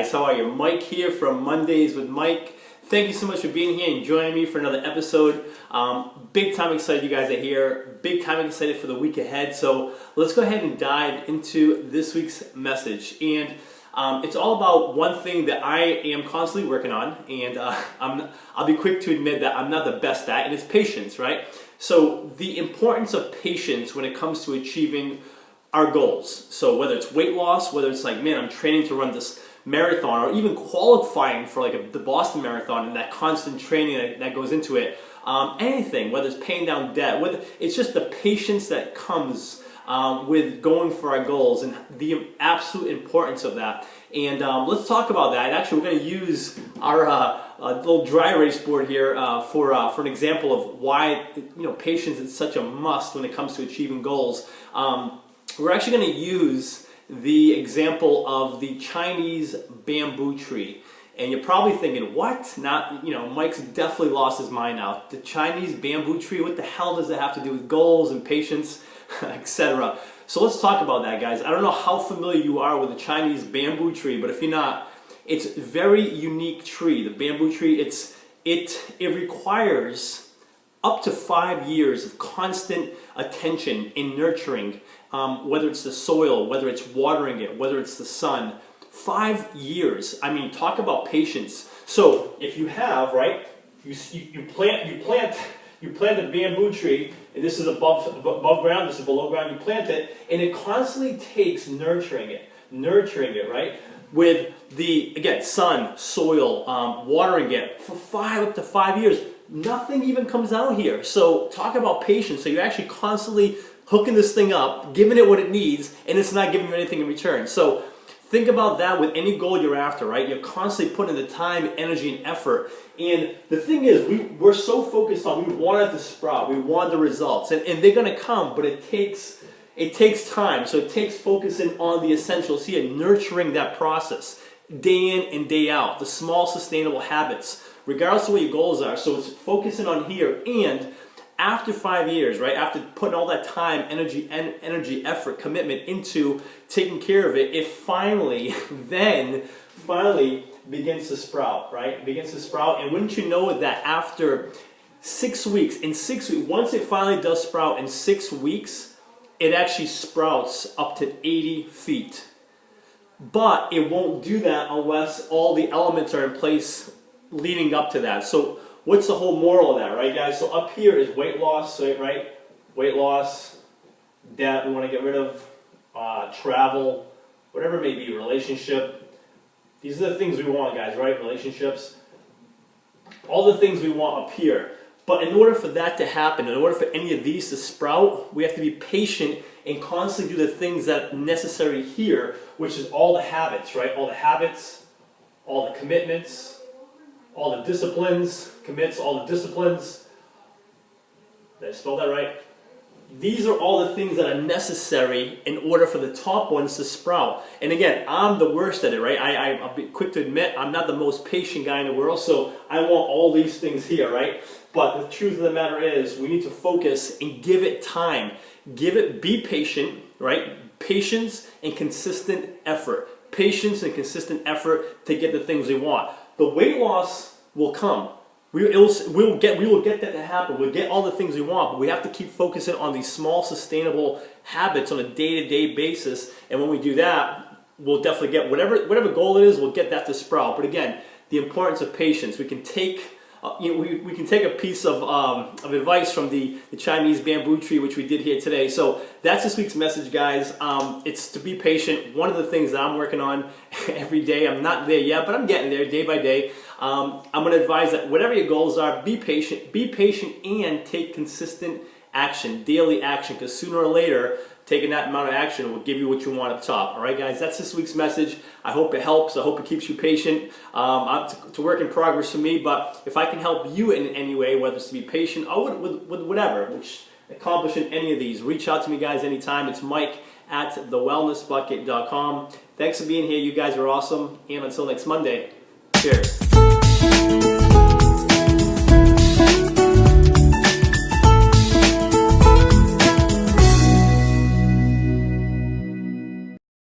guys, how are you? Mike here from Mondays with Mike. Thank you so much for being here and joining me for another episode. Big time excited you guys are here. Big time excited for the week ahead. So let's go ahead and dive into this week's message. And it's all about one thing that I am constantly working on, and I'll be quick to admit that I'm not the best at, and it's patience, right? So the importance of patience when it comes to achieving our goals. So whether it's weight loss, whether it's like, man, I'm training to run this marathon, or even qualifying for like the Boston Marathon and that constant training that goes into it, anything, whether it's paying down debt, whether it's just the patience that comes with going for our goals and the absolute importance of that. And let's talk about that. And actually, we're going to use our little dry erase board here for an example of why patience is such a must when it comes to achieving goals. We're actually going to use the example of the Chinese bamboo tree. And you're probably thinking, what? Mike's definitely lost his mind now. The Chinese bamboo tree, what the hell does that have to do with goals and patience, etc.? So let's talk about that, guys. I don't know how familiar you are with the Chinese bamboo tree, but if you're not, it's a very unique tree. The bamboo tree, it requires up to 5 years of constant attention in nurturing, whether it's the soil, whether it's watering it, whether it's the sun. 5 years. I mean, talk about patience. So if you have, right, you plant the bamboo tree, and this is above ground, this is below ground. You plant it, and it constantly takes nurturing it, right, with the again sun, soil, watering it for up to 5 years. Nothing even comes out here. So talk about patience. So you're actually constantly hooking this thing up, giving it what it needs, and it's not giving you anything in return. So think about that with any goal you're after, right? You're constantly putting the time, energy, and effort. And the thing is, we're so focused on, we want it to sprout, we want the results, and they're going to come, but it takes time. So it takes focusing on the essentials here, nurturing that process day in and day out, the small sustainable habits, regardless of what your goals are. So it's focusing on here, and after 5 years, right, after putting all that time, energy, effort, commitment into taking care of it, it finally begins to sprout, right? It begins to sprout, and wouldn't you know that after 6 weeks, once it finally does sprout in 6 weeks, it actually sprouts up to 80 feet. But it won't do that unless all the elements are in place leading up to that. So what's the whole moral of that, right, guys? So up here is weight loss, right? Weight loss, debt, we want to get rid of, travel, whatever it may be, relationship. These are the things we want, guys, right? Relationships. All the things we want up here. But in order for that to happen, in order for any of these to sprout, we have to be patient and constantly do the things that are necessary here, which is all the habits, right? All the habits, all the commitments, all the disciplines, commits all the disciplines. Did I spell that right? These are all the things that are necessary in order for the top ones to sprout. And again, I'm the worst at it, right? I'll be quick to admit, I'm not the most patient guy in the world, so I want all these things here, right? But the truth of the matter is, we need to focus and give it time. Be patient, right? Patience and consistent effort. Patience and consistent effort to get the things we want. The weight loss will come. We will get that to happen. We'll get all the things we want, but we have to keep focusing on these small, sustainable habits on a day-to-day basis. And when we do that, we'll definitely get whatever goal it is. We'll get that to sprout. But again, the importance of patience. We can take we can take a piece of advice from the Chinese bamboo tree, which we did here today. So that's this week's message, guys. It's to be patient. One of the things that I'm working on every day. I'm not there yet, but I'm getting there day by day. I'm going to advise that whatever your goals are, be patient, and take consistent action, daily action, because sooner or later, taking that amount of action will give you what you want at the top. All right, guys, that's this week's message. I hope it helps. I hope it keeps you patient. It's a work in progress for me, but if I can help you in any way, whether it's to be patient or with whatever, which accomplishing any of these, reach out to me, guys, anytime. It's Mike at thewellnessbucket.com. Thanks for being here. You guys are awesome. And until next Monday, cheers.